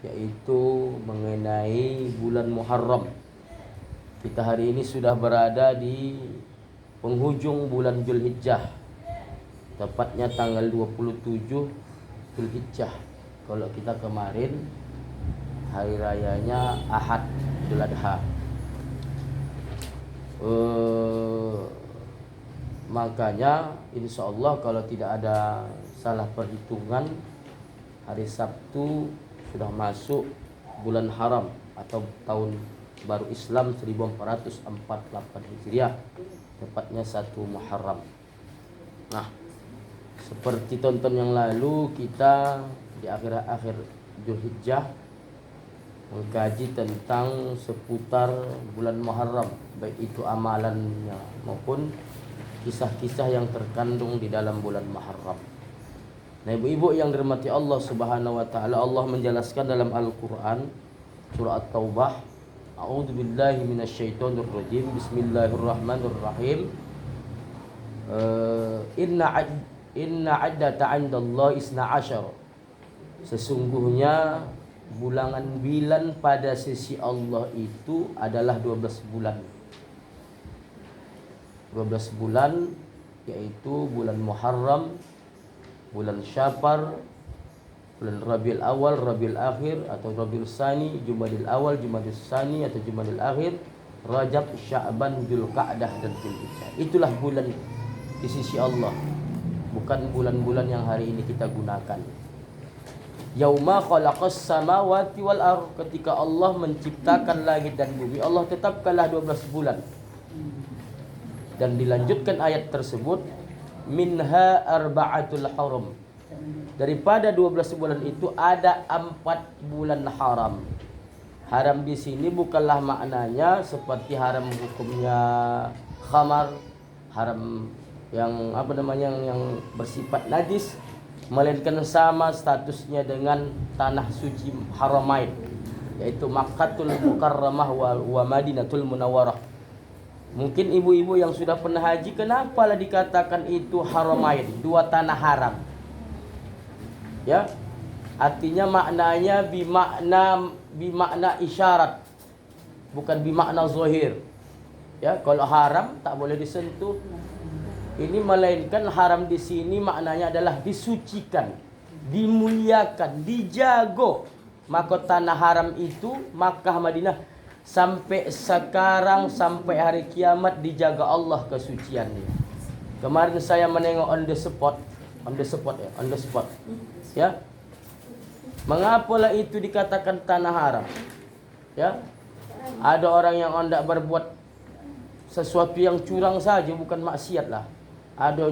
yaitu mengenai bulan Muharram. Kita hari ini sudah berada di penghujung bulan Zulhijjah, tepatnya tanggal 27 Zulhijjah. Kalau kita kemarin hari rayanya Ahad, Idul Adha. Makanya insya Allah kalau tidak ada salah perhitungan, hari Sabtu sudah masuk bulan haram atau tahun baru Islam 1448 Hijriah, tepatnya 1 Muharram. Nah, seperti tonton yang lalu, kita di akhir-akhir Zulhijjah mengkaji tentang seputar bulan Muharram, baik itu amalannya maupun kisah-kisah yang terkandung di dalam bulan Muharram. Nah, ibu-ibu yang dirahmati Allah Subhanahu wa taala, Allah menjelaskan dalam Al-Qur'an surah At-Taubah, A'udzubillahi minasyaitonir rajim. Bismillahirrahmanirrahim. Inna addata 'indallahi isna asyara. Sesungguhnya bulan pada sisi Allah itu adalah 12 bulan. 12 bulan, yaitu bulan Muharram, bulan Syafar, bulan Rabiul Awal, Rabiul Akhir atau Rabiul Tsani, Jumadil Awal, Jumadil Tsani atau Jumadil Akhir, Rajab, Sya'ban, Dzulqa'dah dan Dzulhijjah. Itulah bulan di sisi Allah, bukan bulan-bulan yang hari ini kita gunakan. Yauma khalaqas samawati wal ardh, ketika Allah menciptakan langit dan bumi, Allah tetapkanlah 12 bulan. Dan dilanjutkan ayat tersebut, minha arba'atul haram. Daripada 12 bulan itu ada 4 bulan haram. Haram di sini bukanlah maknanya seperti haram hukumnya khamar, haram yang yang bersifat najis, melainkan sama statusnya dengan tanah suci Haramain, yaitu Makkahul Mukarramah wa Madinatul Munawwarah. Mungkin ibu-ibu yang sudah pernah haji, kenapalah dikatakan itu Haramain, 2 tanah haram? Ya, artinya maknanya bimakna isyarat, bukan bimakna zahir. Ya, kalau haram tak boleh disentuh. Ini melainkan haram di sini maknanya adalah disucikan, dimuliakan, dijago. Maka tanah haram itu Makkah, Madinah, sampai sekarang, sampai hari kiamat dijaga Allah kesuciannya. Kemarin saya menengok on the spot. Ya. Mengapalah itu dikatakan tanah haram? Ya. Ada orang yang hendak berbuat sesuatu yang curang saja, bukan maksiat lah. Ada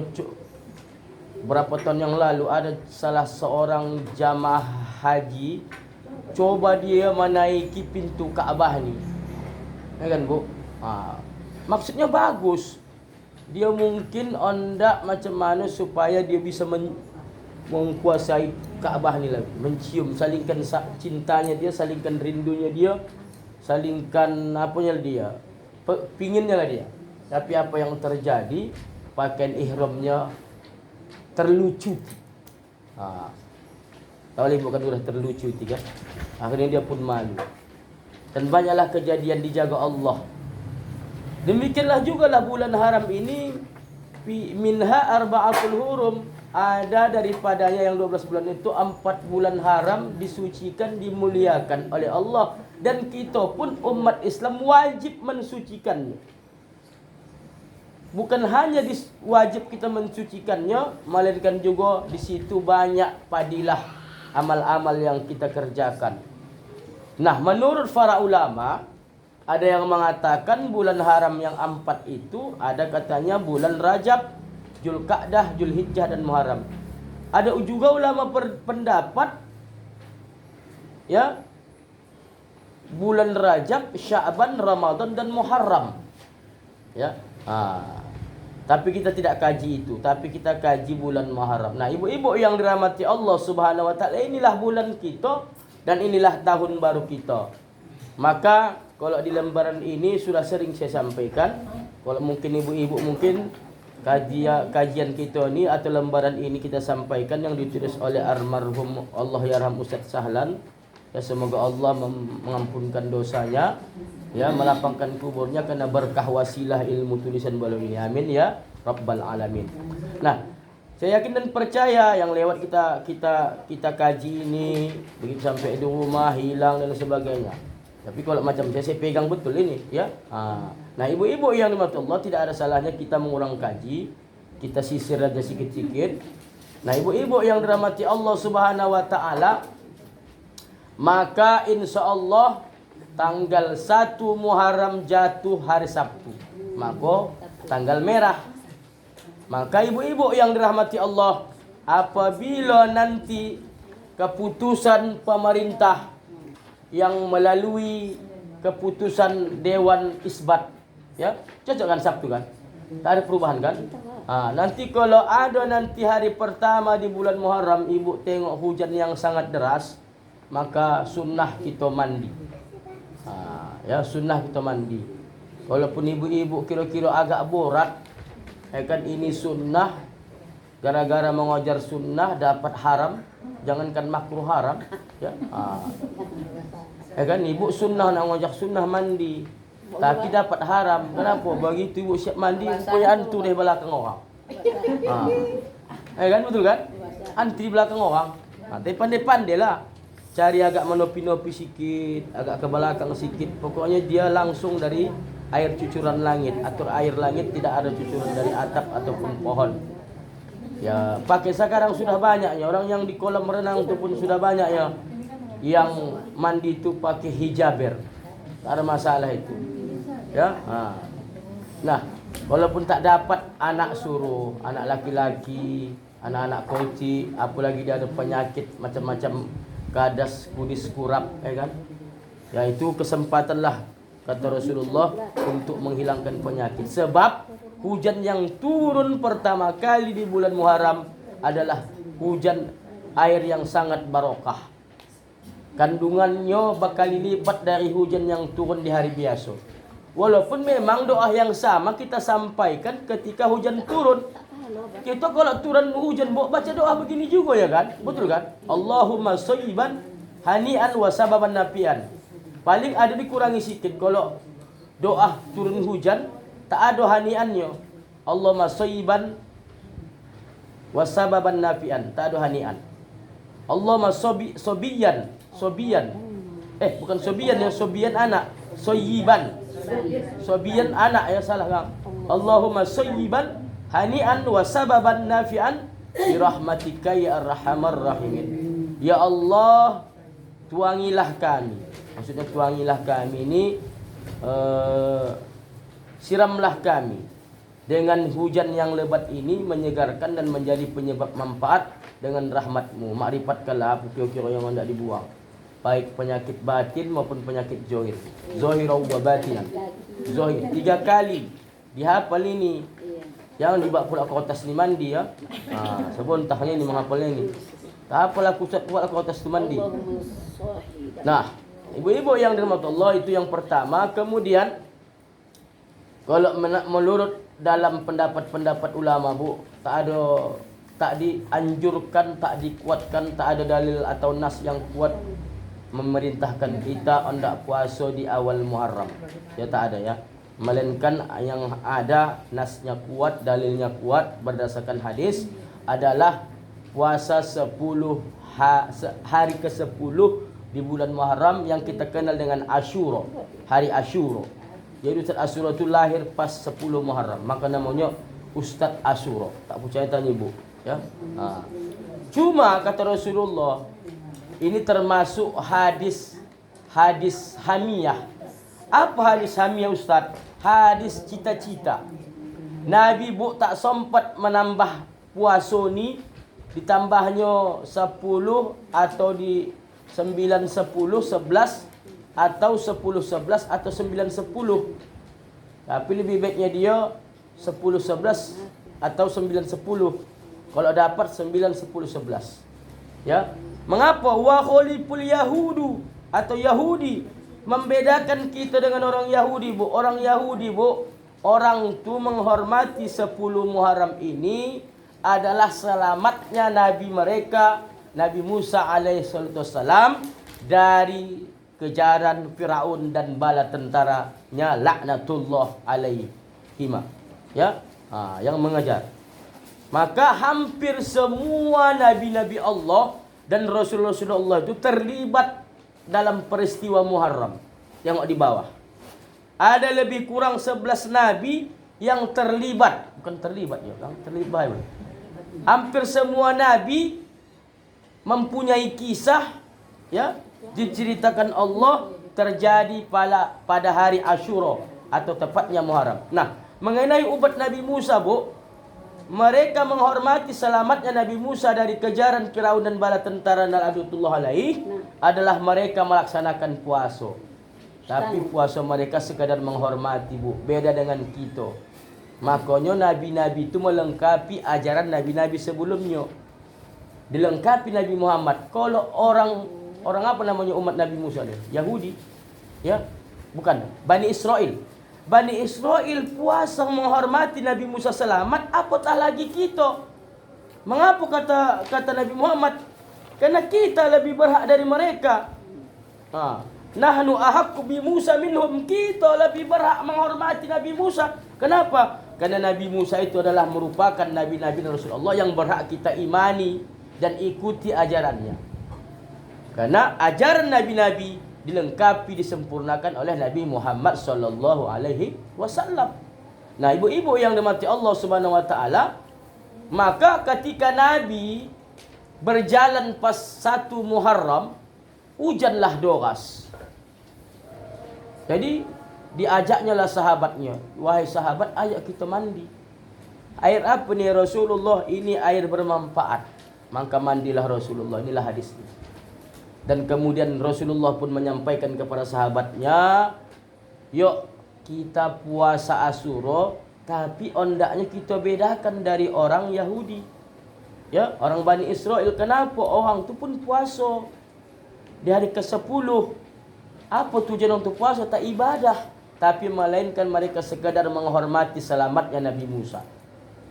berapa tahun yang lalu ada salah seorang jamaah haji coba dia menaiki pintu Ka'bah ni, ya kan Bu? Maksudnya bagus. Dia mungkin hendak macam mana supaya dia bisa menguasai Ka'bah ni lagi, mencium, salingkan cintanya dia, salingkan rindunya dia, salingkan apanya dia, pinginnya lah dia. Tapi apa yang terjadi? Pakaian ihramnya terlucu. Tahu bukan sudah terlucu kan? Akhirnya dia pun malu. Dan banyaklah kejadian dijaga Allah. Demikianlah jugalah bulan haram ini, minha arba'atul hurum. Ada daripadanya yang 12 bulan itu 4 bulan haram, disucikan, dimuliakan oleh Allah. Dan kita pun umat Islam wajib mensucikannya. Bukan hanya wajib kita mensucikannya, melainkan juga di situ banyak padilah amal-amal yang kita kerjakan. Nah, menurut para ulama, ada yang mengatakan bulan haram yang 4 itu, ada katanya bulan Rajab, Dzulqa'dah, Dzulhijjah dan Muharram. Ada juga ulama berpendapat, ya, bulan Rajab, Sya'ban, Ramadan dan Muharram. Ya. Tapi kita tidak kaji itu, tapi kita kaji bulan Muharram. Nah, ibu-ibu yang dirahmati Allah Subhanahu wa taala, inilah bulan kita dan inilah tahun baru kita. Maka kalau di lembaran ini sudah sering saya sampaikan, kalau mungkin ibu-ibu mungkin kajian kita ini atau lembaran ini kita sampaikan yang ditulis oleh almarhum Allah yarham Ustaz Sahlan, Ya, semoga Allah mengampunkan dosanya, ya, melapangkan kuburnya karena berkah wasilah ilmu tulisan beliau ini. Amin ya rabbal alamin. Nah, saya yakin dan percaya yang lewat kita kaji ini begitu sampai di rumah hilang dan sebagainya. Tapi kalau macam saya pegang betul ini, ya. Nah, ibu-ibu yang dirahmati Allah, tidak ada salahnya kita mengulang kaji, kita sisir aja sedikit-sedikit. Nah, ibu-ibu yang dirahmati Allah Subhanahu wa taala, maka insya Allah tanggal 1 Muharram jatuh hari Sabtu, maka tanggal merah. Maka ibu-ibu yang dirahmati Allah, apabila nanti keputusan pemerintah yang melalui keputusan Dewan Isbat, ya, cocok kan Sabtu kan? Tak ada perubahan kan? Nanti kalau ada nanti hari pertama di bulan Muharram, ibu tengok hujan yang sangat deras, maka sunnah kita mandi. Ya, sunnah kita mandi. Walaupun ibu-ibu kira-kira agak berat, kan ini sunnah, gara-gara mengajar sunnah dapat haram, jangankan makruh haram, ya. Kan ibu sunnah nak ngajak sunnah mandi, tapi dapat haram. Kenapa? Begitu ibu siap mandi, rupanya antu di belakang orang. Kan betul kan? Antri belakang orang. Tapi pandai-pandai lah. Cari agak menopi-nopi sikit, agak ke belakang sikit. Pokoknya dia langsung dari air cucuran langit. Atau air langit tidak ada cucuran dari atap ataupun pohon. Ya, pakai sekarang sudah banyak ya. Orang yang di kolam renang itu pun sudah banyak ya. Yang mandi itu pakai hijaber. Tak ada masalah itu. Ya. Nah, walaupun tak dapat anak suruh, anak laki-laki, anak-anak kecil, apalagi dia ada penyakit macam-macam, kadas, kudis, kurap, kan? Ya, itu kesempatanlah kata Rasulullah untuk menghilangkan penyakit. Sebab hujan yang turun pertama kali di bulan Muharram adalah hujan air yang sangat barokah. Kandungannya bakal lipat dari hujan yang turun di hari biasa. Walaupun memang doa yang sama kita sampaikan ketika hujan turun. Kita kalau turun hujan baca doa begini juga ya kan? Betul kan? Allahumma shayyiban hani'an wa sababan nafi'an. Paling ada dikurangi sikit kalau doa turun hujan tak ada hani'annya. Allahumma shayyiban wa sababan nafi'an, tak ada hani'an. Allahumma sobiyan. Bukan sobiyan, yang sobiyan anak. Soyiban. Sobiyan anak, ya salah kan? Allahumma soyiban hani'an wa sababan nafi'an birahmatika ya arhamar rahimin. Ya Allah, tuangilah kami. Maksudnya tuangilah kami ini, siramlah kami dengan hujan yang lebat ini, menyegarkan dan menjadi penyebab manfaat dengan rahmatmu. Makrifat-kanlah apa kira-kira yang hendak dibuang, baik penyakit batin maupun penyakit zahir. Zahirau wa batinan. Zahir 3 kali dihafal ini. Jangan dibawa pula ke atas ni mandi ya. Sebab entahnya ni menghafalnya ni. Tak apalah pusat buat ke atas tu mandi. Nah, ibu-ibu yang dirahmati Allah, itu yang pertama. Kemudian kalau menurut dalam pendapat-pendapat ulama, Bu, tak dianjurkan, tak dikuatkan, tak ada dalil atau nas yang kuat memerintahkan kita hendak puasa di awal Muharram. Ya, tak ada ya. Melainkan yang ada nasnya kuat, dalilnya kuat berdasarkan hadis adalah puasa 10 hari ke-10 di bulan Muharram yang kita kenal dengan Asyura, hari Asyura. Jadi Ustaz Asyura itu lahir pas 10 Muharram, maka namanya Ustaz Asyura. Tak percaya tanya ibu, ya. Cuma kata Rasulullah, ini termasuk hadis hamiyah. Apa hadis hamiyah Ustaz? Hadis cita-cita. Nabi Bu tak sempat menambah puasa ni, ditambahnya 10 atau di 9, 10, 11 atau 10, 11 atau 9, 10. Tapi lebih baiknya dia 10, 11 atau 9, 10. Kalau dapat 9, 10, 11. Ya. Mengapa wa khaliful yahudu atau Yahudi membedakan kita dengan orang Yahudi, Bu? Orang Yahudi, Bu, orang tu menghormati 10 Muharram ini adalah selamatnya Nabi mereka, Nabi Musa alaihissalam, dari kejaran Firaun dan bala tentaranya, laknatullah alaihima. Ya, yang mengejar. Maka hampir semua nabi-nabi Allah dan Rasulullah itu terlibat dalam peristiwa Muharram. Tengok di bawah. Ada lebih kurang 11 nabi yang terlibat. Bukan terlibat ya, terlibat. Hampir semua nabi mempunyai kisah, ya, diceritakan Allah terjadi pada hari Asyura atau tepatnya Muharram. Nah, mengenai umat Nabi Musa, Bu, mereka menghormati selamatnya Nabi Musa dari kejaran Firaun dan bala tentara laknatullah alaih adalah mereka melaksanakan puasa. Tapi puasa mereka sekadar menghormati, Bu. Beda dengan kita. Makanya nabi-nabi itu melengkapi ajaran nabi-nabi sebelumnya. Dilengkapi Nabi Muhammad. Kalau orang apa namanya umat Nabi Musa ni? Yahudi. Ya, bukan. Bani Israel. Bani Israel puasa menghormati Nabi Musa selamat, apatah lagi kita. Mengapa kata Nabi Muhammad? Karena kita lebih berhak dari mereka. Nahnu ahaqqu bi Musa minhum, kita lebih berhak menghormati Nabi Musa. Kenapa? Karena Nabi Musa itu adalah merupakan nabi-nabi dan Rasulullah yang berhak kita imani dan ikuti ajarannya. Karena ajaran nabi-nabi dilengkapi, disempurnakan oleh Nabi Muhammad sallallahu alaihi wasallam. Nah, ibu-ibu yang dirahmati Allah Subhanahu wa taala, maka ketika Nabi berjalan pas 1 Muharram, hujanlah deras. Jadi diajaknya lah sahabatnya, wahai sahabat, ayo kita mandi. Air apa nih Rasulullah? Ini air bermanfaat. Maka mandilah Rasulullah. Inilah hadisnya. Dan kemudian Rasulullah pun menyampaikan kepada sahabatnya, yuk kita puasa Asyura, tapi ondaknya kita bedakan dari orang Yahudi. Ya, orang Bani Israel. Kenapa? Orang itu pun puasa di hari ke-10. Apa tujuan untuk puasa? Tak ibadah, tapi melainkan mereka sekadar menghormati selamatnya Nabi Musa.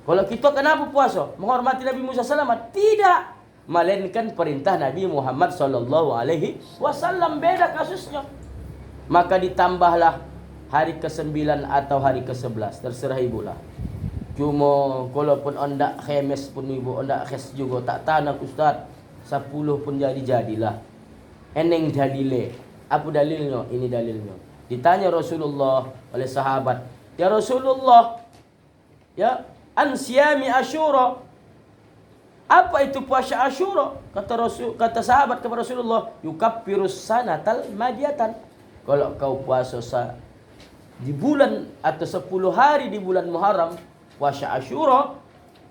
Kalau kita kenapa puasa? Menghormati Nabi Musa selamat? Tidak, melainkan perintah Nabi Muhammad sallallahu alaihi wasallam. Beda kasusnya. Maka ditambahlah hari ke-9 atau hari ke-11, terserah ibu lah. Cuma kalaupun ondak khamis pun ibu, ondak khas juga tak tahu Ustaz. 10 pun jadilah. Eneng dalile. Apa dalilnya? Ini dalilnya. Ditanya Rasulullah oleh sahabat, ya Rasulullah, ya, ansiyami Asyura, apa itu puasa Asyura? Kata sahabat kepada Rasulullah, yukaffirus sanatal madiyatan. Kalau kau puasa di bulan atau 10 hari di bulan Muharram, puasa Asyura,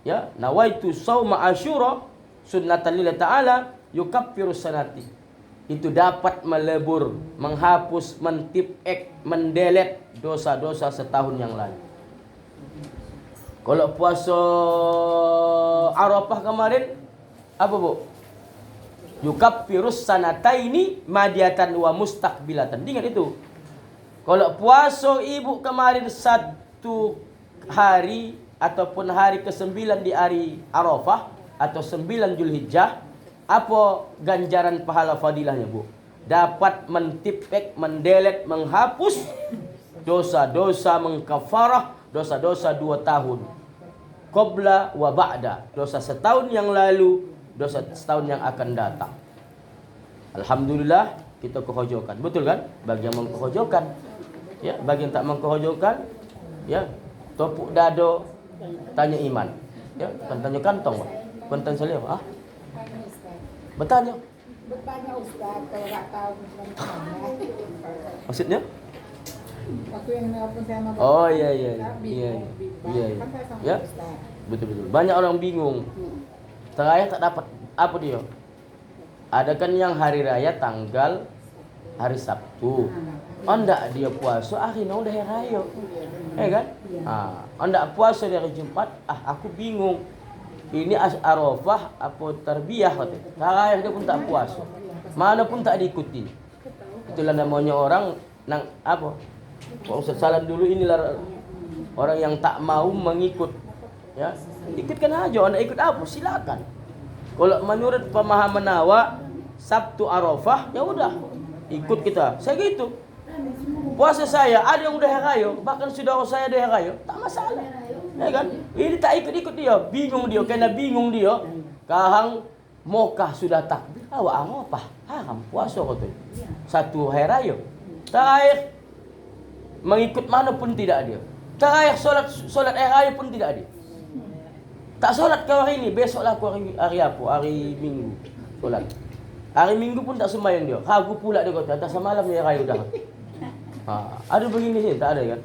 ya, nawaitu sauma Asyura sunnatan lillahi ta'ala yukaffirus sanati. Itu dapat melebur, menghapus, mentipek, mendelet dosa-dosa setahun yang lalu. Kalau puasa Arafah kemarin, apa Bu? Yukaffirus sanataini madiyatan wa mustaqbilatan. Ingat itu. Kalau puasa ibu kemarin 1 hari ataupun hari ke-9 di hari Arafah atau 9 Zulhijjah, apa ganjaran pahala fadilahnya, Bu? Dapat mentipek, mendelet, menghapus dosa-dosa, mengkafarah dosa-dosa 2 tahun. Qabla wa ba'da. Dosa setahun yang lalu, dosa setahun yang akan datang. Alhamdulillah kita kehojokan. Betul kan? Bagi yang mengkehojokan, ya, bagi yang tak mengkehojokan, ya, topuk dado, tanya iman. Ya, kan tanya kantong, Pak. Bukan tanya salia, ah? Bertanya Ustaz, kalau tak tahu maksudnya? Waktu yang nelpon saya sama Oh iya. Ya, betul. Banyak orang bingung. Terakhir tak dapat apa dia? Ada kan yang hari raya tanggal hari Sabtu. Ndak dia puasa akhirnya udah hari raya. Kan? Ndak puasa di hari Jumat. Aku bingung. Ini Arafah apa tarbiyah katanya. Terakhir dia pun tak puasa. Mana pun tak diikuti. Itulah namanya orang nang apa? Ustaz Salam dulu inilah orang yang tak mau mengikut. Ya, ikutkan aja. Anda ikut apa? Silakan. Kalau menurut pemahaman awak, Sabtu Arafah, ya udah ikut kita. Saya gitu. Puasa saya ada yang udah hari raya, bahkan saudara saya ada hari raya, tak masalah. Ya kan? Ini tak ikut-ikut dia, bingung dia, karena bingung dia. Kahang Mokah sudah takbir, awak Arafah haram puasa kata. Satu hari raya. Terakhir mengikut mana pun tidak ada. Terakhir solat hari raya pun tidak ada. Tak solat kau hari ini, besoklah kau hari apa? Hari Minggu solat. Hari Minggu pun tak sembahyang dia. Ragu pula dia kata, atas semalam ni raya dah. Ada begini sini, tak ada kan?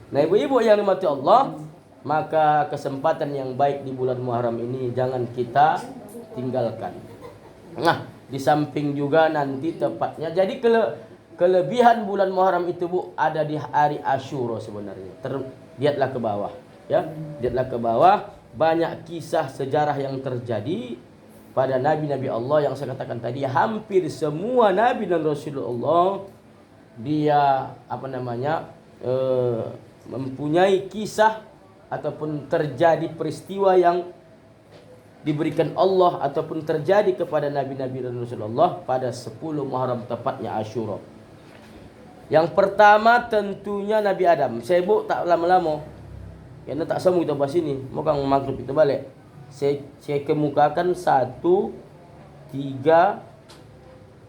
Nah, ibu-ibu yang dimati Allah, maka kesempatan yang baik di bulan Muharram ini jangan kita tinggalkan. Nah, di samping juga nanti tepatnya, jadi kelebihan bulan Muharram itu Bu ada di hari Asyura sebenarnya. Lihatlah ke bawah, ya. Lihatlah ke bawah, banyak kisah sejarah yang terjadi pada nabi-nabi Allah yang saya katakan tadi. Hampir semua nabi dan Rasulullah dia mempunyai kisah ataupun terjadi peristiwa yang diberikan Allah ataupun terjadi kepada nabi-nabi dan Rasulullah pada 10 Muharram tepatnya Asyura. Yang pertama tentunya Nabi Adam. Saya tak lama-lama, karena tak sambung kita bahas ini. Moga maghrib kita balik. Saya kemukakan 1, 3,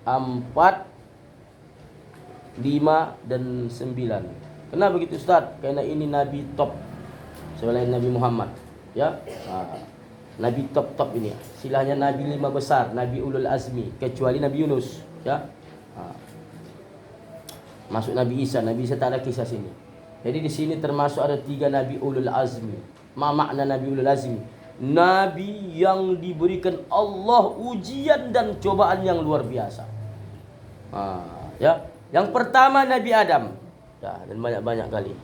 4, 5 dan 9. Kenapa begitu Ustaz? Karena ini Nabi top selain Nabi Muhammad, ya. Nabi top ini. Silahnya Nabi 5 besar, Nabi Ulul Azmi, kecuali Nabi Yunus, ya. Masuk Nabi Isa tak ada kisah sini. Jadi di sini termasuk ada 3 Nabi Ulul Azmi. Makna Nabi Ulul Azmi? Nabi yang diberikan Allah ujian dan cobaan yang luar biasa. Ya. Yang pertama Nabi Adam. Ya, dan banyak-banyak kali.